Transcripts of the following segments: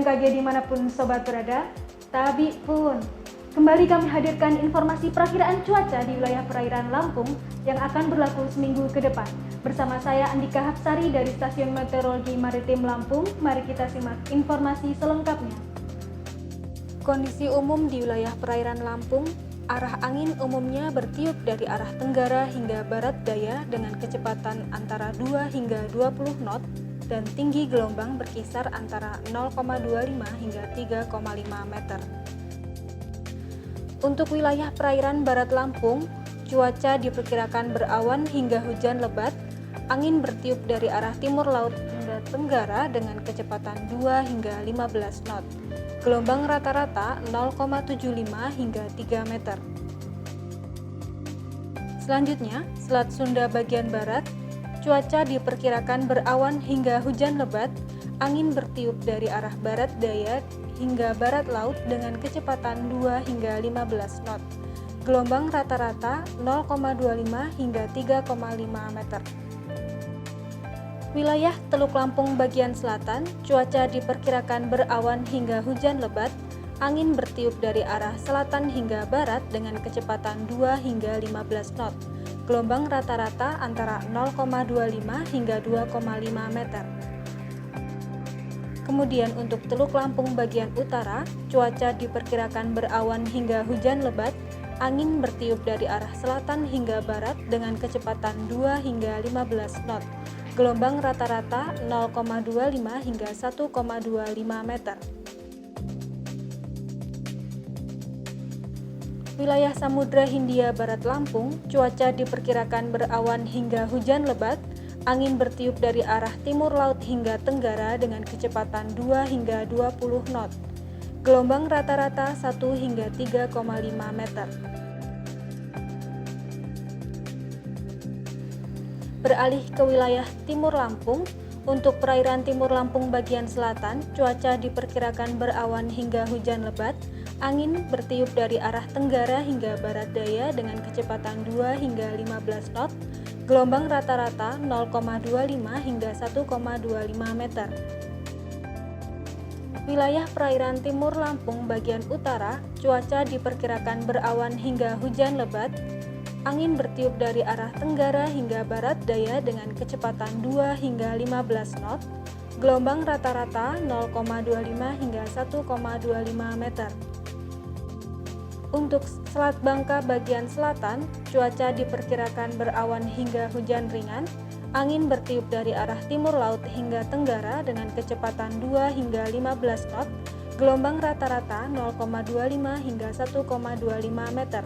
BMKG dimanapun sobat berada, Tabi pun. Kembali kami hadirkan informasi perakiraan cuaca di wilayah perairan Lampung yang akan berlaku seminggu ke depan. Bersama saya Andika Hapsari dari Stasiun Meteorologi Maritim Lampung, mari kita simak informasi selengkapnya. Kondisi umum di wilayah perairan Lampung, arah angin umumnya bertiup dari arah tenggara hingga barat daya dengan kecepatan antara 2 hingga 20 knot dan tinggi gelombang berkisar antara 0,25 hingga 3,5 meter. Untuk wilayah perairan barat Lampung, cuaca diperkirakan berawan hingga hujan lebat, angin bertiup dari arah timur laut hingga tenggara dengan kecepatan 2 hingga 15 knot. Gelombang rata-rata 0,75 hingga 3 meter. Selanjutnya, Selat Sunda bagian barat, cuaca diperkirakan berawan hingga hujan lebat, angin bertiup dari arah barat daya hingga barat laut dengan kecepatan 2 hingga 15 knot. Gelombang rata-rata 0,25 hingga 3,5 meter. Wilayah Teluk Lampung bagian selatan, cuaca diperkirakan berawan hingga hujan lebat, angin bertiup dari arah selatan hingga barat dengan kecepatan 2 hingga 15 knot. Gelombang rata-rata antara 0,25 hingga 2,5 meter. Kemudian untuk Teluk Lampung bagian utara, cuaca diperkirakan berawan hingga hujan lebat, angin bertiup dari arah selatan hingga barat dengan kecepatan 2 hingga 15 knot. Gelombang rata-rata 0,25 hingga 1,25 meter. Wilayah Samudra Hindia Barat Lampung, cuaca diperkirakan berawan hingga hujan lebat, angin bertiup dari arah timur laut hingga tenggara dengan kecepatan 2 hingga 20 knot. Gelombang rata-rata 1 hingga 3,5 meter. Beralih ke wilayah Timur Lampung, untuk perairan Timur Lampung bagian selatan, cuaca diperkirakan berawan hingga hujan lebat, angin bertiup dari arah tenggara hingga barat daya dengan kecepatan 2 hingga 15 knot, gelombang rata-rata 0,25 hingga 1,25 meter. Wilayah perairan Timur Lampung bagian utara, cuaca diperkirakan berawan hingga hujan lebat, angin bertiup dari arah tenggara hingga barat daya dengan kecepatan 2 hingga 15 knot, gelombang rata-rata 0,25 hingga 1,25 meter. Untuk Selat Bangka bagian selatan, cuaca diperkirakan berawan hingga hujan ringan, angin bertiup dari arah timur laut hingga tenggara dengan kecepatan 2 hingga 15 knot, gelombang rata-rata 0,25 hingga 1,25 meter.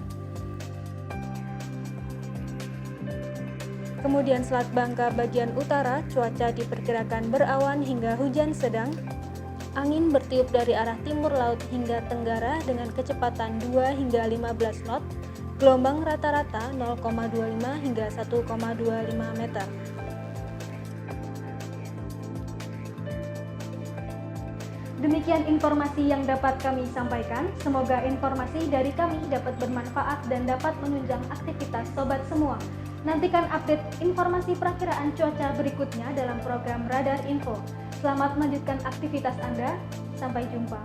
Kemudian Selat Bangka bagian utara, cuaca diperkirakan berawan hingga hujan sedang, angin bertiup dari arah timur laut hingga tenggara dengan kecepatan 2 hingga 15 knot, gelombang rata-rata 0,25 hingga 1,25 meter. Demikian informasi yang dapat kami sampaikan. Semoga informasi dari kami dapat bermanfaat dan dapat menunjang aktivitas sobat semua. Nantikan update informasi perakiraan cuaca berikutnya dalam program Radar Info. Selamat melanjutkan aktivitas Anda. Sampai jumpa.